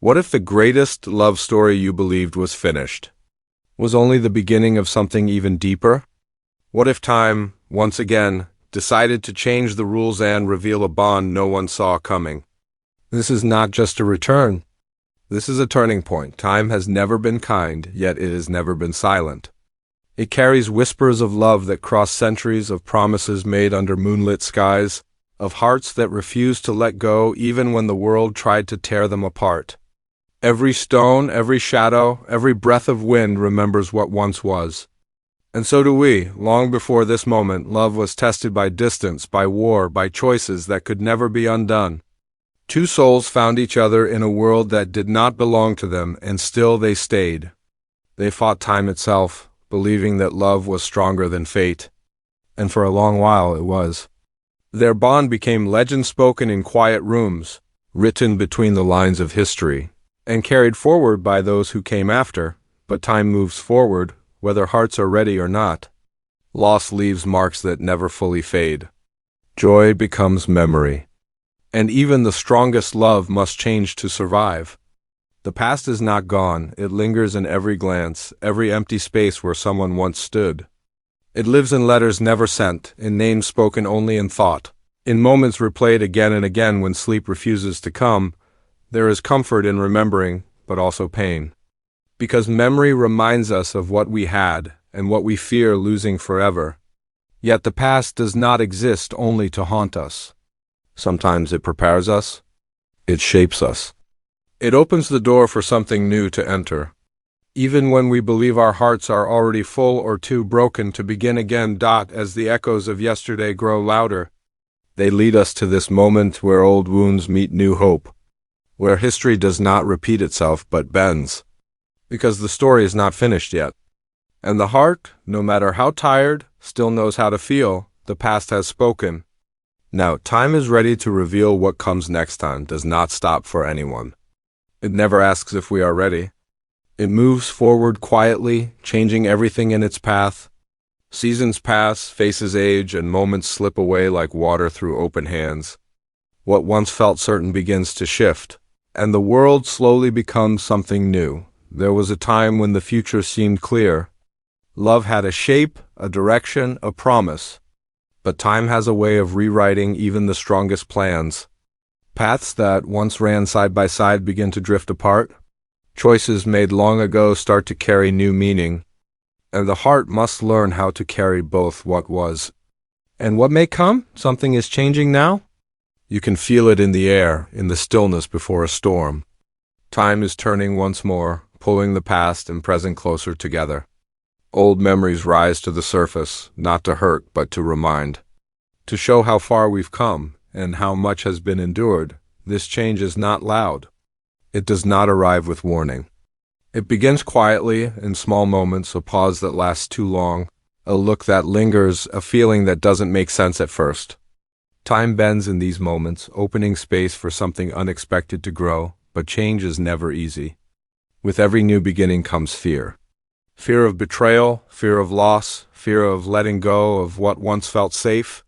What if the greatest love story you believed was finished was only the beginning of something even deeper? What if time, once again, decided to change the rules and reveal a bond no one saw coming? This is not just a return. This is a turning point. Time has never been kind, yet it has never been silent. It carries whispers of love that cross centuries, of promises made under moonlit skies, of hearts that refused to let go even when the world tried to tear them apart. Every stone, every shadow, every breath of wind remembers what once was. And so do we. Long before this moment, love was tested by distance, by war, by choices that could never be undone. Two souls found each other in a world that did not belong to them, and still they stayed. They fought time itself, believing that love was stronger than fate. And for a long while it was. Their bond became legend spoken in quiet rooms, written between the lines of history, and carried forward by those who came after. But time moves forward, whether hearts are ready or not. Loss leaves marks that never fully fade. Joy becomes memory. And even the strongest love must change to survive. The past is not gone. It lingers in every glance, every empty space where someone once stood. It lives in letters never sent, in names spoken only in thought, in moments replayed again and again when sleep refuses to come. There is comfort in remembering, but also pain. Because memory reminds us of what we had and what we fear losing forever. Yet the past does not exist only to haunt us. Sometimes it prepares us. It shapes us. It opens the door for something new to enter. Even when we believe our hearts are already full or too broken to begin again. As the echoes of yesterday grow louder, they lead us to this moment where old wounds meet new hope. Where history does not repeat itself but bends, because the story is not finished yet. And the heart, no matter how tired, still knows how to feel. The past has spoken. Now, time is ready to reveal what comes next. Time does not stop for anyone. It never asks if we are ready. It moves forward quietly, changing everything in its path. Seasons pass, faces age, and moments slip away like water through open hands. What once felt certain begins to shift, and the world slowly becomes something new. There was a time when the future seemed clear. Love had a shape, a direction, a promise. But time has a way of rewriting even the strongest plans. Paths that once ran side by side begin to drift apart. Choices made long ago start to carry new meaning. And the heart must learn how to carry both what was and what may come. Something is changing now. You can feel it in the air, in the stillness before a storm. Time is turning once more, pulling the past and present closer together. Old memories rise to the surface, not to hurt, but to remind. To show how far we've come, and how much has been endured. This change is not loud. It does not arrive with warning. It begins quietly, in small moments, a pause that lasts too long, a look that lingers, a feeling that doesn't make sense at first. Time bends in these moments, opening space for something unexpected to grow, but change is never easy. With every new beginning comes fear. Fear of betrayal, fear of loss, fear of letting go of what once felt safe.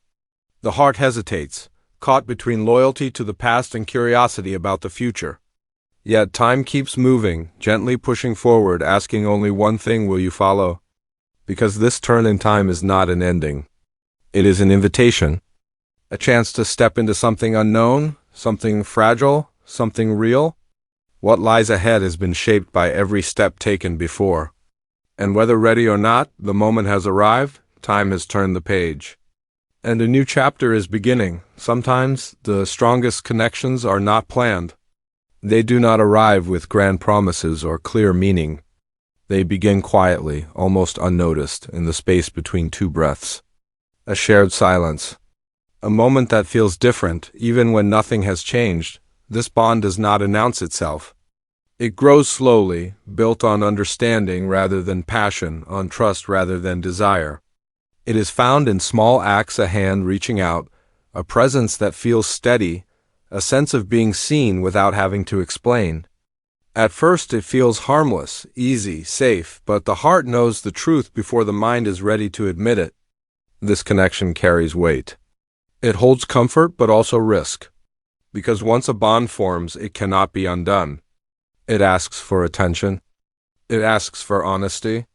The heart hesitates, caught between loyalty to the past and curiosity about the future. Yet time keeps moving, gently pushing forward, asking only one thing: will you follow? Because this turn in time is not an ending. It is an invitation. A chance to step into something unknown, something fragile, something real. What lies ahead has been shaped by every step taken before. And whether ready or not, the moment has arrived. Time has turned the page. And a new chapter is beginning. Sometimes the strongest connections are not planned. They do not arrive with grand promises or clear meaning. They begin quietly, almost unnoticed, in the space between two breaths. A shared silence. A moment that feels different, even when nothing has changed. This bond does not announce itself. It grows slowly, built on understanding rather than passion, on trust rather than desire. It is found in small acts: a hand reaching out, a presence that feels steady, a sense of being seen without having to explain. At first it feels harmless, easy, safe, but the heart knows the truth before the mind is ready to admit it. This connection carries weight. It holds comfort but also risk. Because once a bond forms, it cannot be undone. It asks for attention. It asks for honesty.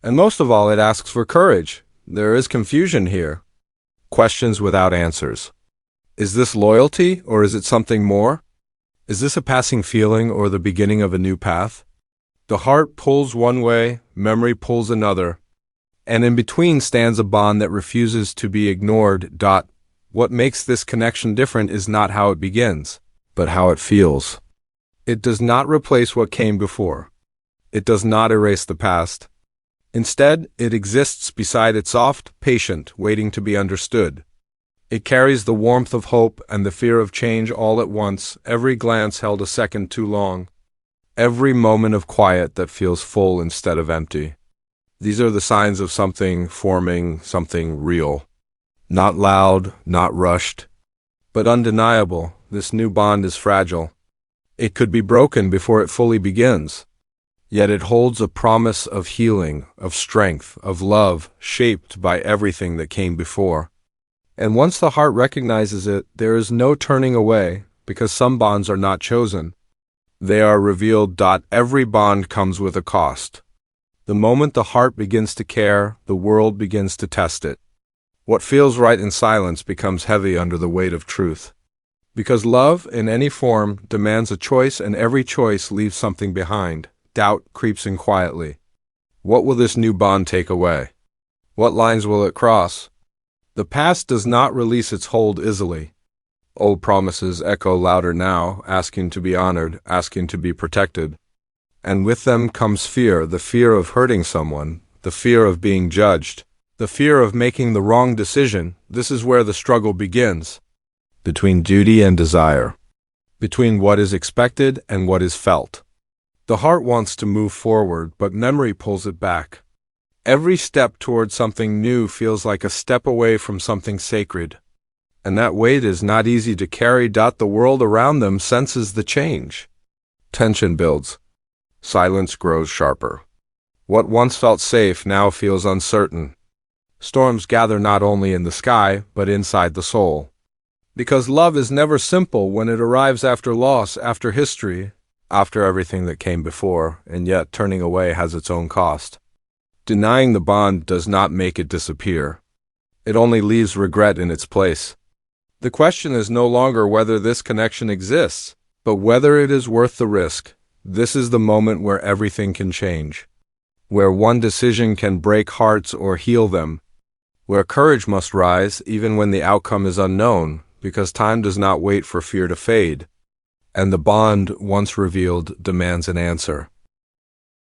And most of all, it asks for courage. There is confusion here. Questions without answers. Is this loyalty, or is it something more? Is this a passing feeling or the beginning of a new path? The heart pulls one way, memory pulls another, and in between stands a bond that refuses to be ignored. What makes this connection different is not how it begins, but how it feels. It does not replace what came before. It does not erase the past. Instead, it exists beside it, soft, patient, waiting to be understood. It carries the warmth of hope and the fear of change all at once, every glance held a second too long, every moment of quiet that feels full instead of empty. These are the signs of something forming, something real. Not loud, not rushed, but undeniable. This new bond is fragile. It could be broken before it fully begins. Yet it holds a promise of healing, of strength, of love, shaped by everything that came before. And once the heart recognizes it, there is no turning away, because some bonds are not chosen. They are revealed. Every bond comes with a cost. The moment the heart begins to care, the world begins to test it. What feels right in silence becomes heavy under the weight of truth. Because love, in any form, demands a choice, and every choice leaves something behind. Doubt creeps in quietly. What will this new bond take away? What lines will it cross? The past does not release its hold easily. Old promises echo louder now, asking to be honored, asking to be protected. And with them comes fear, the fear of hurting someone, the fear of being judged, the fear of making the wrong decision. This is where the struggle begins. Between duty and desire. Between what is expected and what is felt. The heart wants to move forward, but memory pulls it back. Every step toward something new feels like a step away from something sacred. And that weight is not easy to carry. The world around them senses the change. Tension builds. Silence grows sharper. What once felt safe now feels uncertain. Storms gather not only in the sky, but inside the soul. Because love is never simple when it arrives after loss, after history, after everything that came before, and yet turning away has its own cost. Denying the bond does not make it disappear. It only leaves regret in its place. The question is no longer whether this connection exists, but whether it is worth the risk. This is the moment where everything can change. Where one decision can break hearts or heal them. Where courage must rise even when the outcome is unknown, because time does not wait for fear to fade. And the bond, once revealed, demands an answer.